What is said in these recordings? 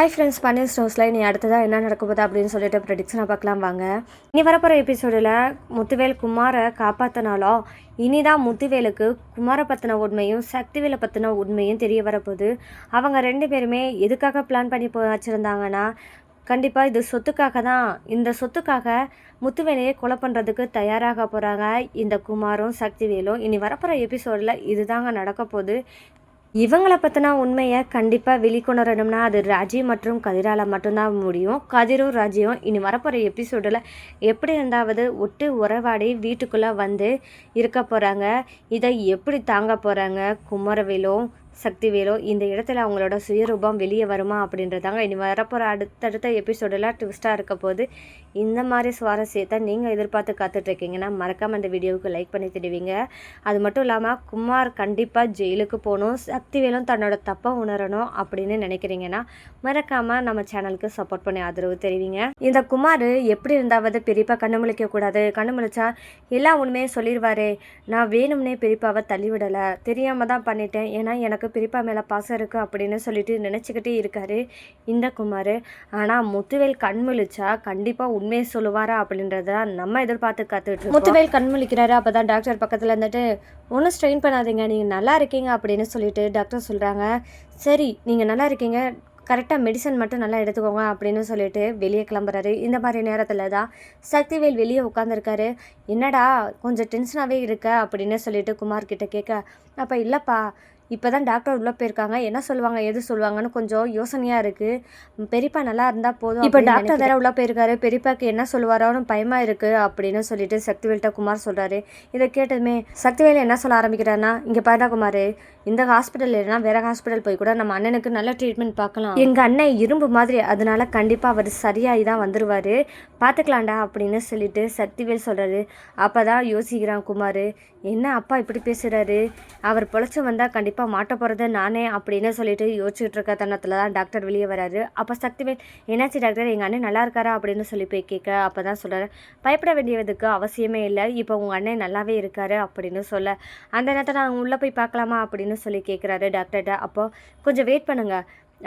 Hi friends, பன்னீர் ஸ்டோர்ஸில் இனி அடுத்ததாக என்ன நடக்க போகுது அப்படின்னு சொல்லிட்டு ப்ரெடிக்ஷனாக பார்க்கலாம் வாங்க. இனி வரப்போகிற எபிசோடில் முத்துவேல் குமாரை காப்பாற்றினாலும் இனிதான் முத்துவேலுக்கு குமாரை பற்றின உண்மையும் சக்திவேலை பற்றின உண்மையும் தெரிய வரப்போகுது. அவங்க ரெண்டு பேருமே எதுக்காக பிளான் பண்ணி வச்சுருந்தாங்கன்னா கண்டிப்பாக இது சொத்துக்காக தான். இந்த சொத்துக்காக முத்துவேலையை கொலை பண்ணுறதுக்கு தயாராக போகிறாங்க இந்த குமாரும் சக்திவேலும். இனி வரப்போகிற எபிசோடில் இதுதாங்க நடக்க போகுது. இவங்களை பற்றின உண்மையை கண்டிப்பாக வெளிக்கொணரணும்னா அது ராஜி மற்றும் கதிரால் மட்டும்தான் முடியும். கதிரும் ராஜியும் இனி வரப்போகிற எபிசோடில் எப்படி இருந்தாவது ஒட்டு உறவாடி வீட்டுக்குள்ளே வந்து இருக்க போகிறாங்க. இதை எப்படி தாங்க போகிறாங்க குமரவேலும் சக்திவேலும், இந்த இடத்துல அவங்களோட சுயரூபம் வெளியே வருமா அப்படின்றதாங்க இனி வரப்போகிற அடுத்தடுத்த எபிசோடில் ட்விஸ்ட்டாக இருக்க போது. இந்த மாதிரி சுவாரஸ்யத்தை நீங்கள் எதிர்பார்த்து காத்துட்ருக்கீங்கன்னா மறக்காமல் அந்த வீடியோவுக்கு லைக் பண்ணி தெரிவிங்க. அது மட்டும் இல்லாமல் குமார் கண்டிப்பாக ஜெயிலுக்கு போகணும், சக்திவேலும் தன்னோட தப்பை உணரணும் அப்படின்னு நினைக்கிறீங்கன்னா மறக்காமல் நம்ம சேனலுக்கு சப்போர்ட் பண்ணி ஆதரவு தெரிவிங்க. இந்த குமார் எப்படி இருந்தாவது பெரியப்பா கண்ணு முழிக்கக்கூடாது, கண்ணு முழிச்சா எல்லா உண்மையும் சொல்லிடுவார். நான் வேணும்னே பெரியப்பாவை தள்ளிவிடலை, தெரியாமல் தான் பண்ணிட்டேன், ஏன்னா எனக்கு பெரியப்பா மேலே பாசம் இருக்குது அப்படின்னு சொல்லிட்டு நினச்சிக்கிட்டே இருக்காரு இந்த குமார். ஆனால் முத்துவேல் கண்முழிச்சா கண்டிப்பாக உண்மையை சொல்லுவாரா அப்படின்றத நம்ம எதிர்பார்த்து காத்துட்டு. முத்துவேல் கண்முழிக்கிறாரு. அப்போ தான் டாக்டர் பக்கத்தில் இருந்துட்டு ஒன்றும் ஸ்ட்ரெயின் பண்ணாதீங்க, நீங்கள் நல்லா இருக்கீங்க அப்படின்னு சொல்லிட்டு டாக்டர் சொல்கிறாங்க. சரி, நீங்கள் நல்லா இருக்கீங்க, கரெக்டாக மெடிசன் மட்டும் நல்லா எடுத்துக்கோங்க அப்படின்னு சொல்லிட்டு வெளியே கிளம்புறாரு. இந்த மாதிரி நேரத்தில் தான் சக்திவேல் வெளியே உட்காந்துருக்காரு. என்னடா கொஞ்சம் டென்ஷனாகவே இருக்க அப்படின்னு சொல்லிட்டு குமார்கிட்ட கேட்க, அப்போ இல்லைப்பா, இப்போ தான் டாக்டர் உள்ளே போயிருக்காங்க, என்ன சொல்லுவாங்க எது சொல்லுவாங்கன்னு கொஞ்சம் யோசனையாக இருக்குது, பெரியப்பா நல்லா இருந்தால் போதும். இப்போ டாக்டர் வேறு உள்ளே போயிருக்காரு, பெரியப்பாக்கு என்ன சொல்லுவாரோன்னு பயமாக இருக்குது அப்படின்னு சொல்லிட்டு சக்திவேல்கிட்ட குமார் சொல்கிறாரு. இதை கேட்டதுமே சக்திவேல் என்ன சொல்ல ஆரம்பிக்கிறாருன்னா, இங்கே பாருடா குமார், இந்த ஹாஸ்பிட்டல் இல்லைன்னா வேறு ஹாஸ்பிட்டல் போய் கூட நம்ம அண்ணனுக்கு நல்ல ட்ரீட்மெண்ட் பார்க்கலாம். எங்கள் அண்ணன் இரும்பு மாதிரி, அதனால கண்டிப்பாக அவர் சரியாகி தான் வந்துடுவார், பார்த்துக்கலாண்டா அப்படின்னு சொல்லிட்டு சக்திவேல் சொல்கிறாரு. அப்போ தான் யோசிக்கிறான் குமார், என்ன அப்பா இப்படி பேசுகிறாரு, அவர் பொழைச்சி வந்தால் கண்டிப்பாக மாட்ட போகிறது நானே அப்படின்னு சொல்லிட்டு யோசிச்சுட்டு இருக்க தருணத்தில் தான் டாக்டர் வெளியே வராரு. அப்போ சக்திவேல், என்னாச்சு டாக்டர், எங்கள் அண்ணன் நல்லா இருக்காரா அப்படின்னு சொல்லி போய் கேட்க, அப்போ தான் சொல்கிறாரு, பயப்பட வேண்டியதுக்கு அவசியமே இல்லை, இப்போ உங்கள் அண்ணன் நல்லாவே இருக்காரு அப்படின்னு சொல்ல, அந்த நேரத்தில் நான் உள்ளே போய் பார்க்கலாமா அப்படின்னு சொல்லி கேட்குறாரு டாக்டர்கிட்ட. அப்போ கொஞ்சம் வெயிட் பண்ணுங்கள்,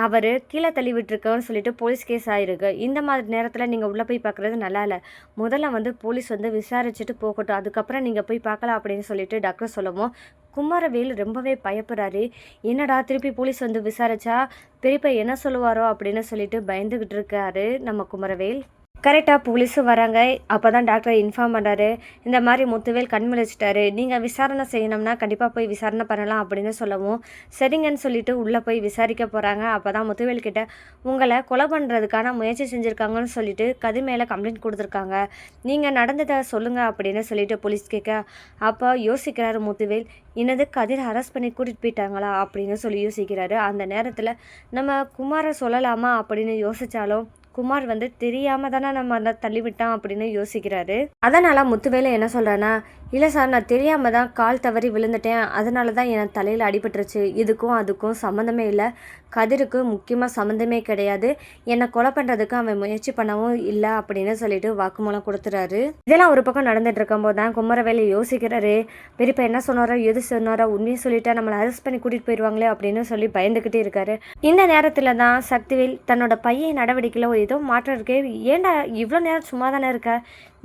அவர் கீழே தள்ளி விட்டுருக்கோன்னு சொல்லிட்டு போலீஸ் கேஸ் ஆகிருக்கு, இந்த மாதிரி நேரத்தில் நீங்கள் உள்ளே போய் பார்க்குறது நல்லா இல்லை, முதல்ல போலீஸ் விசாரிச்சுட்டு போகட்டும், அதுக்கப்புறம் நீங்கள் போய் பார்க்கலாம் அப்படின்னு சொல்லிட்டு டாக்டர் சொல்லவும் குமாரவேல் ரொம்பவே பயப்படுறாரு. என்னடா திருப்பி போலீஸ் விசாரிச்சா பெரியப்பா என்ன சொல்லுவாரோ அப்படின்னு சொல்லிட்டு பயந்துக்கிட்டு இருக்காரு நம்ம குமரவேல். கரெக்டாக போலீஸும் வராங்க. அப்போ தான் டாக்டர் இன்ஃபார்ம் பண்ணுறாரு, இந்த மாதிரி முத்துவேல் கண் முழிச்சிட்டாரு, நீங்கள் விசாரணை செய்யணும்னா கண்டிப்பாக போய் விசாரணை பண்ணலாம் அப்படின்னு சொல்லவும் சரிங்கன்னு சொல்லிட்டு உள்ளே போய் விசாரிக்க போகிறாங்க. அப்போ தான் முத்துவேல் கிட்ட உங்களை கொலை பண்ணுறதுக்கான முயற்சி செஞ்சுருக்காங்கன்னு சொல்லிட்டு கதிர் மேலே கம்ப்ளைண்ட் கொடுத்துருக்காங்க, நீங்கள் நடந்ததை சொல்லுங்கள் அப்படின்னு சொல்லிட்டு போலீஸ் கேட்க, அப்போ யோசிக்கிறாரு முத்துவேல், என்னது கதிர் அரெஸ்ட் பண்ணி கூட்டிகிட்டு போயிட்டாங்களா அப்படின்னு சொல்லி யோசிக்கிறாரு. அந்த நேரத்தில் நம்ம குமாரை சொல்லலாமா அப்படின்னு யோசித்தாலும் குமார் தெரியாமல் தானே நம்ம தள்ளிவிட்டான் அப்படின்னு யோசிக்கிறாரு. அதனால் முத்துவேலை என்ன சொல்கிறேன்னா, இல்லை சார், நான் தெரியாமல் தான் கால் தவறி விழுந்துட்டேன், அதனால தான் என் தலையில் அடிபட்டுருச்சு, இதுக்கும் அதுக்கும் சம்மந்தமே இல்லை, கதிருக்கு முக்கியமாக சம்மந்தமே கிடையாது, என்னை கொலை பண்ணுறதுக்கு அவன் முயற்சி பண்ணவும் இல்லை அப்படின்னு சொல்லிட்டு வாக்குமூலம் கொடுத்துறாரு. இதெல்லாம் ஒரு பக்கம் நடந்துட்டு இருக்கும்போது தான் குமரவேலை யோசிக்கிறாரு, பெரியப்பா என்ன சொன்னாரோ எது சொன்னாரோ உண்மையை சொல்லிட்டா நம்மளை அரெஸ்ட் பண்ணி கூட்டிகிட்டு போயிடுவாங்களே அப்படின்னு சொல்லி பயந்துக்கிட்டே இருக்காரு. இந்த நேரத்தில் தான் சக்திவேல் தன்னோட பையன் நடவடிக்கையில் ஏதோ மாற்றம் இருக்கு, ஏன்டா இவ்வளோ நேரம் சும்மா தானே இருக்க,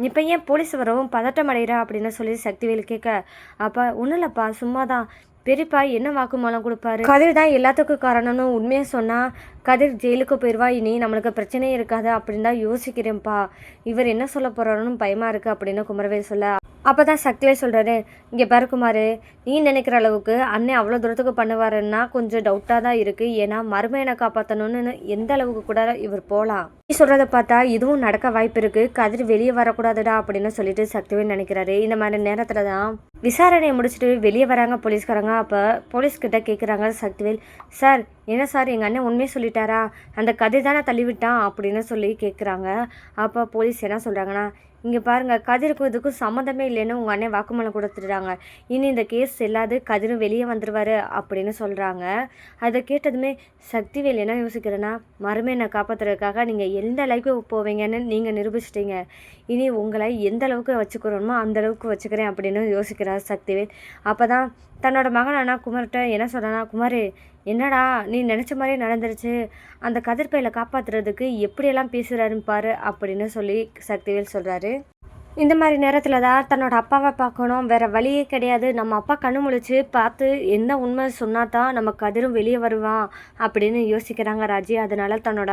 இப்போ ஏன் போலீஸ் வரவும் பதட்டம் அடைகிறா அப்படின்னு சொல்லி சக்திவேல் கேட்க, அப்போ ஒன்றும் இல்லைப்பா, சும்மா தான், பெரியப்பா என்ன வாக்குமூலம் கொடுப்பாரு, கதிர் தான் எல்லாத்துக்கும் காரணம்னு உண்மையை சொன்னால் கதிர் ஜெயிலுக்கு போயிடுவா, இனி நம்மளுக்கு பிரச்சனையே இருக்காது அப்படின்னு தான் யோசிக்கிறேன்ப்பா, இவர் என்ன சொல்ல போகிறாருன்னு பயமாக இருக்குது அப்படின்னு குமரவேல் சொல்ல, அப்போ தான் சக்திவேல் சொல்கிறாரு, இங்கே பாரு குமார், நீ நினைக்கிற அளவுக்கு அண்ணன் அவ்வளோ தூரத்துக்கு பண்ணுவாருன்னா கொஞ்சம் டவுட்டாக தான் இருக்குது, ஏன்னா மருமையனை காப்பாற்றணும்னு எந்த அளவுக்கு கூட இவர் போகலாம், நீ சொல்கிறத பார்த்தா இதுவும் நடக்க வாய்ப்பு இருக்குது, கதிர் வெளியே வரக்கூடாதுடா அப்படின்னு சொல்லிட்டு சக்திவேல் நினைக்கிறாரு. இந்த மாதிரி நேரத்தில் தான் விசாரணையை முடிச்சுட்டு வெளியே வராங்க போலீஸ்காரங்க. அப்போ போலீஸ்கிட்ட கேட்குறாங்க சக்திவேல், சார் என்ன சார் எங்கள் அண்ணன் உண்மையை சொல்லிட்டாரா, அந்த கதிர் தானே தள்ளிவிட்டான் அப்படின்னு சொல்லி கேட்குறாங்க. அப்போ போலீஸ் என்ன சொல்கிறாங்கன்னா, இங்கே பாருங்கள், கதிருக்கும் இதுக்கும் சம்மந்தமே இல்லைன்னு உங்கள் அண்ணன் வாக்குமூலம் கொடுத்துட்றாங்க, இனி இந்த கேஸ் செல்லாது, கதிரும் வெளியே வந்துடுவார் அப்படின்னு சொல்கிறாங்க. அதை கேட்டதுமே சக்திவேல் என்ன யோசிக்கிறேன்னா, மருமையனை காப்பாற்றுறதுக்காக நீங்கள் எந்த அளவுக்கு போவீங்கன்னு நீங்கள் நிரூபிச்சிட்டீங்க, இனி உங்களை எந்த அளவுக்கு வச்சுக்கிறோமோ அந்த அளவுக்கு வச்சுக்கிறேன் அப்படின்னு யோசிக்கிறார் சக்திவேல். அப்போ தான் தன்னோட மகனானா குமார்கிட்ட என்ன சொல்கிறேன்னா, குமார் என்னடா நீ நினச்ச மாதிரியே நடந்துருச்சு, அந்த கதிர்பையில காப்பாற்றுறதுக்கு எப்படியெல்லாம் பேசுகிறாருன்னு பாரு அப்படின்னு சொல்லி சக்திவேல் சொல்கிறாரு. இந்த மாதிரி நேரத்தில் தான் தன்னோட அப்பாவை பார்க்கணும், வேறு வழியே கிடையாது, நம்ம அப்பா கண்ணு முழிச்சு பார்த்து என்ன உண்மை சொன்னால் தான் நம்ம கதிரும் வெளியே வருவான் அப்படின்னு யோசிக்கிறாங்க ராஜி. அதனால தன்னோட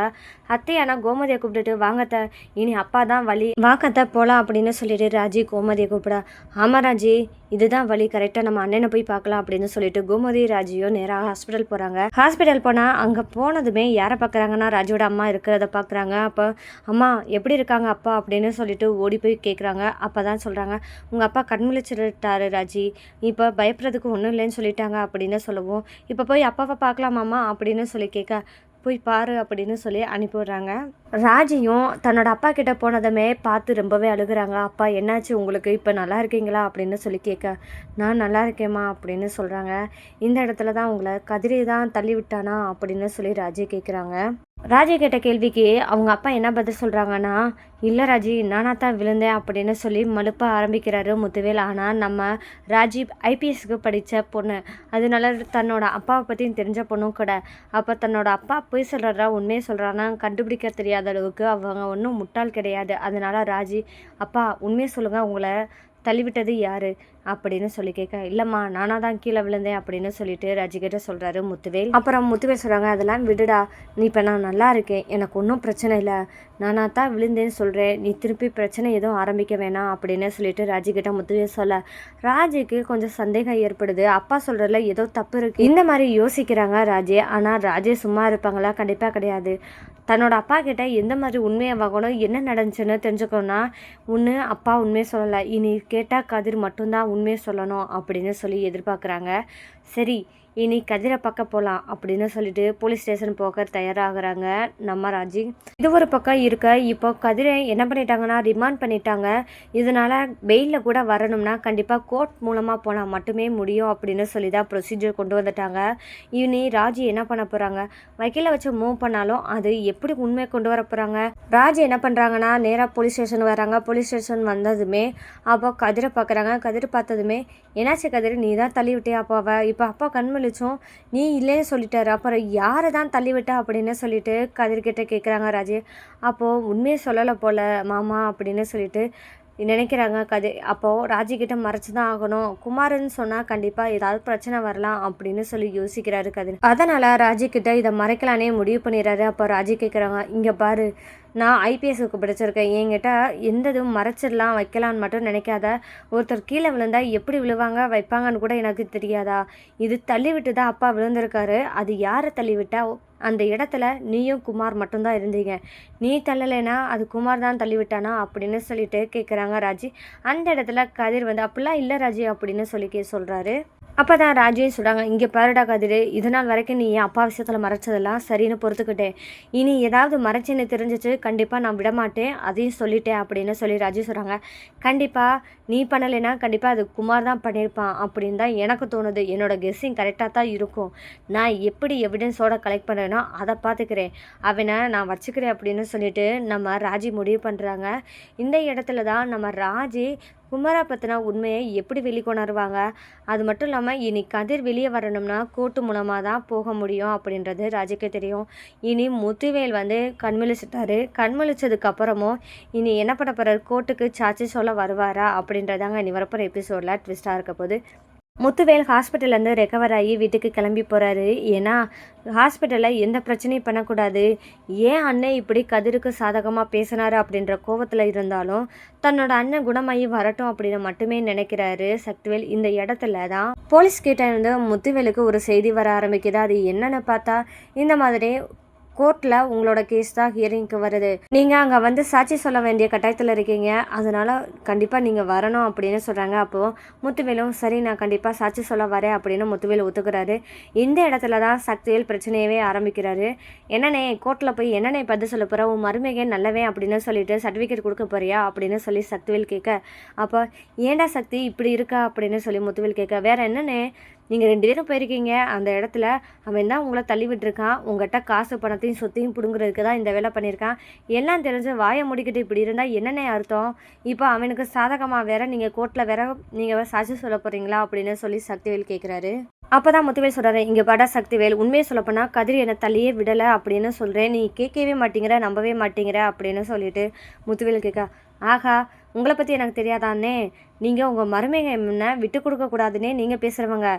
அத்தையான கோமதியை கூப்பிட்டுட்டு வாங்கத்த, இனி அப்பா தான் வழி, வாங்கத்த போகலாம் அப்படின்னு சொல்லிட்டு ராஜி கோமதியை கூப்பிட, ஆமாம் ராஜி இதுதான் வழி, கரெக்டாக நம்ம அண்ணனை போய் பார்க்கலாம் அப்படின்னு சொல்லிட்டு கோமதி ராஜியும் நேராக ஹாஸ்பிட்டல் போகிறாங்க. ஹாஸ்பிட்டல் போனால் அங்கே போனதுமே யாரை பார்க்குறாங்கன்னா ராஜியோட அம்மா இருக்கிறத பார்க்குறாங்க. அப்போ அம்மா எப்படி இருக்காங்க அப்பா அப்படின்னு சொல்லிட்டு ஓடி போய் கேட்குறாங்க. அப்போ தான் சொல்கிறாங்க, உங்கள் அப்பா கண்முழிச்சிட்டாரு ராஜி, இப்போ பயப்படுறதுக்கு ஒன்றும் இல்லைன்னு சொல்லிட்டாங்க அப்படின்னு சொல்லவும், இப்போ போய் அப்பாவை பார்க்கலாமாம்மா அப்படின்னு சொல்லி கேட்க, போய் பாரு அப்படின்னு சொல்லி அனுப்பிவிடுறாங்க. ராஜியும் தன்னோட அப்பா கிட்ட போனதுமே பார்த்து ரொம்பவே அழுகுறாங்க. அப்பா என்னாச்சு உங்களுக்கு, இப்போ நல்லா இருக்கீங்களா அப்படின்னு சொல்லி கேட்க, நான் நல்லா இருக்கேம்மா அப்படின்னு சொல்கிறாங்க. இந்த இடத்துல தான் உங்களை கதிரை தான் தள்ளி விட்டானா அப்படின்னு சொல்லி ராஜி கேட்குறாங்க. ராஜி கேட்ட கேள்விக்கு அவங்க அப்பா என்ன பதில் சொல்கிறாங்கன்னா, இல்லை ராஜி நானாக தான் விழுந்தேன் அப்படின்னு சொல்லி மழுப்ப ஆரம்பிக்கிறாரு முத்துவேல். ஆனால் நம்ம ராஜி ஐபிஎஸ்க்கு படித்த பொண்ணு, அதனால தன்னோட அப்பாவை பற்றியும் தெரிஞ்ச பொண்ணும் கூட. அப்போ தன்னோட அப்பா போய் சொல்கிறா உண்மையை சொல்கிறான்னா கண்டுபிடிக்க தெரியாத அளவுக்கு அவங்க ஒன்றும் முட்டாள் கிடையாது. அதனால ராஜி, அப்பா உண்மையை சொல்லுங்கள், உங்களை தள்ளிவிட்டது யார் அப்படின்னு சொல்லி கேட்க, இல்லைம்மா நானாக தான் கீழே விழுந்தேன் அப்படின்னு சொல்லிட்டு ராஜிக்கிட்ட சொல்கிறாரு முத்துவேல். அப்புறம் முத்துவேல் சொல்கிறாங்க, அதெல்லாம் விடுடா, நீ இப்போ நான் நல்லா இருக்கேன், எனக்கு ஒன்றும் பிரச்சனை இல்லை, நானாக தான் விழுந்தேன்னு சொல்கிறேன், நீ திருப்பி பிரச்சனை எதுவும் ஆரம்பிக்க வேணாம் அப்படின்னு சொல்லிட்டு ராஜிக்கிட்ட முத்துவேல் சொல்ல, ராஜிக்கு கொஞ்சம் சந்தேகம் ஏற்படுது. அப்பா சொல்கிறதுல ஏதோ தப்பு இருக்குது இந்த மாதிரி யோசிக்கிறாங்க ராஜி. ஆனால் ராஜி சும்மா இருப்பாங்களா, கண்டிப்பாக கிடையாது. தன்னோட அப்பா கிட்ட எந்த மாதிரி உண்மையை வாங்கணும், என்ன நடந்துச்சுன்னு தெரிஞ்சுக்கணும்னா ஒன்று அப்பா உண்மையை சொல்லலை, இனி கேட்டால் கதிர் மட்டும்தான் உண்மையை சொல்லணும் அப்படின்னு சொல்லி எதிர்பார்க்குறாங்க. சரி இனி கதிரை பக்கம் போகலாம் அப்படின்னு சொல்லிட்டு போலீஸ் ஸ்டேஷன் போக தயாராகிறாங்க நம்ம ராஜி. இது ஒரு பக்கம் இருக்க, இப்போ கதிரை என்ன பண்ணிட்டாங்கன்னா ரிமாண்ட் பண்ணிட்டாங்க. இதனால் பெயிலில் கூட வரணும்னா கண்டிப்பாக கோர்ட் மூலமாக போனால் மட்டுமே முடியும் அப்படின்னு சொல்லி தான் ப்ரொசீஜர் கொண்டு வந்துட்டாங்க. இனி ராஜி என்ன பண்ண போகிறாங்க, வக்கீலை வச்சு மூவ் பண்ணாலும் அது எப்படி உண்மை கொண்டு வர போகிறாங்க. ராஜி என்ன பண்ணுறாங்கன்னா நேராக போலீஸ் ஸ்டேஷன் வராங்க. போலீஸ் ஸ்டேஷன் வந்ததுமே அப்போ கதிரை பார்க்குறாங்க. கதிரை பார்த்ததுமே, என்னாச்சு கதிர் நீ தான் தள்ளி விட்டியா அப்பாவை, இப்போ அப்பா கண்மொழிச்சும் நீ இல்லைன்னு சொல்லிட்டாரு, அப்புறம் யாரை தான் தள்ளிவிட்டா அப்படின்னு சொல்லிட்டு கதிர்கிட்ட கேட்குறாங்க ராஜி. அப்போது உண்மையை சொல்லலை போல மாமா அப்படின்னு சொல்லிட்டு நினைக்கிறாங்க கதிர். அப்போது ராஜிக்கிட்ட மறைச்சி தான் ஆகணும், குமார்னு சொன்னால் கண்டிப்பாக ஏதாவது பிரச்சனை வரலாம் அப்படின்னு சொல்லி யோசிக்கிறாரு கதிர். அதனால் ராஜிக்கிட்ட இதை மறைக்கலானே முடிவு பண்ணிடுறாரு. அப்போ ராஜி கேட்குறாங்க, இங்கே பாரு நான் ஐபிஎஸ்க்கு படிச்சிருக்கேன், என்கிட்ட எந்த இதுவும் மறைச்சிடலாம் வைக்கலான்னு மட்டும் நினைக்காத, ஒருத்தர் கீழே விழுந்தா எப்படி விழுவாங்க வைப்பாங்கன்னு கூட எனக்கு தெரியாதா, இது தள்ளி விட்டு தான் அப்பா விழுந்திருக்காரு, அது யாரை தள்ளி விட்டா அந்த இடத்துல நீயும் குமார் மட்டும்தான் இருந்தீங்க, நீ தள்ளலைன்னா அது குமார் தான் தள்ளிவிட்டானா அப்படின்னு சொல்லிட்டு கேட்குறாங்க ராஜி. அந்த இடத்துல கதிர் வந்து அப்படிலாம் இல்லை ராஜி அப்படின்னு சொல்லி சொல்கிறாரு. அப்போ தான் ராஜியும் சொல்கிறாங்க, இங்கே பாருடா கதிர், இது நாள் வரைக்கும் நீ என் அப்பா விஷயத்தில் மறைச்சதெல்லாம் சரின்னு பொறுத்துக்கிட்டேன், இனி ஏதாவது மறைச்சின்னு தெரிஞ்சிச்சு கண்டிப்பாக நான் விடமாட்டேன், அதையும் சொல்லிட்டேன் அப்படின்னு சொல்லி ராஜி சொல்கிறாங்க. கண்டிப்பாக நீ பண்ணலைன்னா கண்டிப்பாக அது குமார் தான் பண்ணியிருப்பான் அப்படின்னு தான் எனக்கு தோணுது, என்னோடய கெஸ்ஸிங் கரெக்டாக தான் இருக்கும், நான் எப்படி எவிடன்ஸோடு கலெக்ட் பண்ணுறேனோ அதை பார்த்துக்கிறேன், அவனை நான் வச்சுக்கிறேன் அப்படின்னு சொல்லிட்டு நம்ம ராஜி முடிவு பண்ணுறாங்க. இந்த இடத்துல தான் நம்ம ராஜி குமாரை பற்றின உண்மையை எப்படி வெளிக்கொணருவாங்க. அது மட்டும் இல்லாமல் இனி கதிர் வெளியே வரணும்னா கோர்ட்டு மூலமாக தான் போக முடியும் அப்படின்றது ராஜுக்கே தெரியும். இனி முத்துவேல் வந்து கண்மொழிச்சிட்டாரு. கண்மொழிச்சதுக்கு அப்புறமும் இனி என்ன பண்ண போகிறார், கோர்ட்டுக்கு சார்ஜ் சொல்ல வருவாரா அப்படின்றதாங்க இனி வரப்போகிற எபிசோடில் ட்விஸ்ட்டாக இருக்க போது. முத்துவேல் ஹாஸ்பிட்டல்லேருந்து ரெக்கவர் ஆகி வீட்டுக்கு கிளம்பி போகிறாரு. ஏன்னா ஹாஸ்பிட்டலில் எந்த பிரச்சனையும் பண்ணக்கூடாது, ஏன் அண்ணன் இப்படி கதிருக்கு சாதகமாக பேசினாரு அப்படின்ற கோவத்தில் இருந்தாலும் தன்னோட அண்ணன் குணமாகி வரட்டும் அப்படின்னு மட்டுமே நினைக்கிறாரு சக்திவேல். இந்த இடத்துல தான் போலீஸ் கிட்ட இருந்து முத்துவேலுக்கு ஒரு செய்தி வர ஆரம்பிக்குது. அது என்னன்னு பார்த்தா, இந்த மாதிரி கோர்ட்டில் உங்களோட கேஸ் தான் ஹியரிங்க்கு வருது, நீங்கள் அங்கே வந்து சாட்சி சொல்ல வேண்டிய கட்டாயத்தில் இருக்கீங்க, அதனால் கண்டிப்பாக நீங்கள் வரணும் அப்படின்னு சொல்கிறாங்க. அப்போது முத்துவேலும் சரி நான் கண்டிப்பாக சாட்சி சொல்ல வரேன் அப்படின்னு முத்துவேல் ஒத்துக்கிறாரு. இந்த இடத்துல தான் சக்திவேல் பிரச்சனையவே ஆரம்பிக்கிறாரு. என்னண்ணே கோர்ட்டில் போய் என்னண்ணே பதில் சொல்ல போகிற, உன் மருமகன் நல்லவே அப்படின்னு சொல்லிட்டு சர்டிஃபிகேட் கொடுக்க போறியா அப்படின்னு சொல்லி சக்திவேல் கேட்க, அப்போ ஏண்டா சக்தி இப்படி இருக்கா அப்படின்னு சொல்லி முத்துவேல் கேட்க, வேறு என்னண்ணே நீங்கள் 2 பேரும் போயிருக்கீங்க அந்த இடத்துல. அவன் தான் உங்களை தள்ளி விட்டுருக்கான். உங்கள்கிட்ட காசு பணத்தையும் சொத்தையும் பிடுங்குறதுக்கு தான் இந்த வேலை பண்ணியிருக்கான். எல்லாம் தெரிஞ்சு வாயை முடிக்கிட்டு இப்படி இருந்தால் என்னென்ன அர்த்தம்? இப்போ அவனுக்கு சாதகமாக வேற நீங்கள் கோர்ட்டில் வேற நீங்கள் சாட்சி சொல்ல போகிறீங்களா அப்படின்னு சொல்லி சக்திவேல் கேட்குறாரு. அப்போ தான் முத்துவேல் சொல்கிறாரு, இங்கே பாடா சக்திவேல், உண்மையை சொல்லப்போனால் கதிர் என்னை தள்ளியே விடலை அப்படின்னு சொல்கிறேன். நீ கேட்கவே மாட்டேங்கிற, நம்பவே மாட்டேங்கிற அப்படின்னு சொல்லிட்டு முத்துவேல் கேட்க, ஆஹா உங்களை பற்றி எனக்கு தெரியாதானே, நீங்கள் உங்கள் மருமக முன்ன விட்டு கொடுக்கக்கூடாதுன்னே நீங்கள் பேசுகிறவங்க,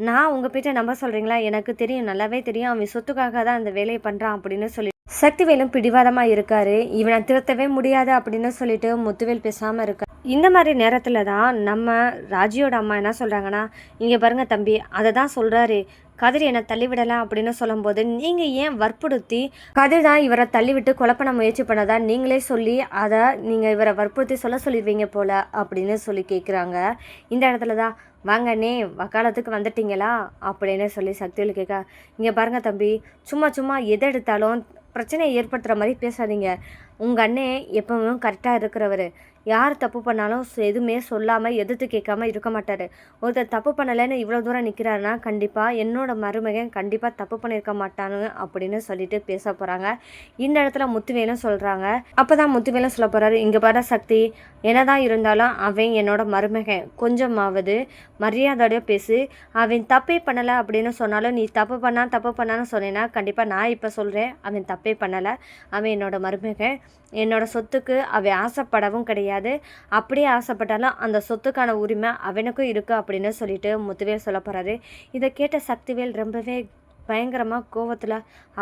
நான் உங்கள் பேச்சை நம்ப சொல்கிறீங்களா? எனக்கு தெரியும், நல்லாவே தெரியும், அவன் சொத்துக்காக தான் அந்த வேலையை பண்ணுறான் அப்படின்னு சொல்லி சக்திவேலும் பிடிவாதமாக இருக்காரு. இவனை திருத்தவே முடியாது அப்படின்னு சொல்லிட்டு முத்துவேல் பேசாமல் இருக்கார். இந்த மாதிரி நேரத்தில் தான் நம்ம ராஜியோட அம்மா என்ன சொல்கிறாங்கன்னா, இங்கே பாருங்கள் தம்பி, அதை தான் சொல்கிறாரு, கதிர் என்னை தள்ளிவிடலாம் அப்படின்னு சொல்லும்போது நீங்கள் ஏன் வற்புறுத்தி கதிர் தான் இவரை தள்ளிவிட்டு கொலை பண்ண முயற்சி பண்ணதா நீங்களே சொல்லி அதை நீங்கள் இவரை வற்புறுத்தி சொல்ல சொல்லிடுவீங்க போல் அப்படின்னு சொல்லி கேட்குறாங்க. இந்த இடத்துல தான் வாங்கண்ணே வக்காலத்துக்கு வந்துட்டீங்களா அப்படின்னு சொல்லி சக்திவேல் கேட்க, இங்கே பாருங்கள் தம்பி, சும்மா சும்மா எதை எடுத்தாலும் பிரச்சனையை ஏற்படுத்துகிற மாதிரி பேசாதீங்க. உங்கள் அண்ணே எப்பவும் கரெக்டாக இருக்கிறவர், யார் தப்பு பண்ணாலும் எதுவுமே சொல்லாமல் எதிர்த்து கேட்காம இருக்க மாட்டார். ஒருத்தர் தப்பு பண்ணலைன்னு இவ்வளோ தூரம் நிற்கிறாருன்னா கண்டிப்பாக என்னோட மருமகன் கண்டிப்பாக தப்பு பண்ணியிருக்க மாட்டானு அப்படின்னு சொல்லிட்டு பேச போகிறாங்க. இந்த இடத்துல முத்துவேலும் சொல்கிறாங்க. அப்போ தான் முத்துவேலும் சொல்ல போகிறாரு, இங்கே பாரு சக்தி, என்னதான் இருந்தாலும் அவன் என்னோட மருமகன், கொஞ்சமாவது மரியாதையோட பேசு. அவன் தப்பே பண்ணலை அப்படின்னு சொன்னாலும் நீ தப்பு பண்ணான்னு சொன்னேன்னா கண்டிப்பாக நான் இப்போ சொல்கிறேன், அவன் தப்பே பண்ணலை, அவன் என்னோட மருமகன், என்னோட சொத்துக்கு அவன் ஆசைப்படவும் கிடையாது, அப்படியே ஆசைப்பட்டாலும் அந்த சொத்துக்கான உரிமை அவனுக்கும் இருக்குது அப்படின்னு சொல்லிட்டு முத்துவேல் சொல்ல போகிறாரு. இதை கேட்ட சக்திவேல் ரொம்பவே பயங்கரமாக கோவத்தில்,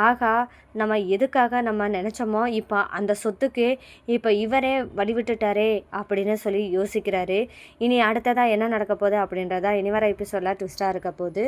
ஆகா நம்ம எதுக்காக நம்ம நினச்சோமோ இப்போ அந்த சொத்துக்கு இப்போ இவரே வழிவிட்டுட்டாரே அப்படின்னு சொல்லி யோசிக்கிறாரு. இனி அடுத்ததாக என்ன நடக்க போகுது அப்படின்றதா இனி வர எபிசோடில் ட்விஸ்டாக இருக்க போகுது.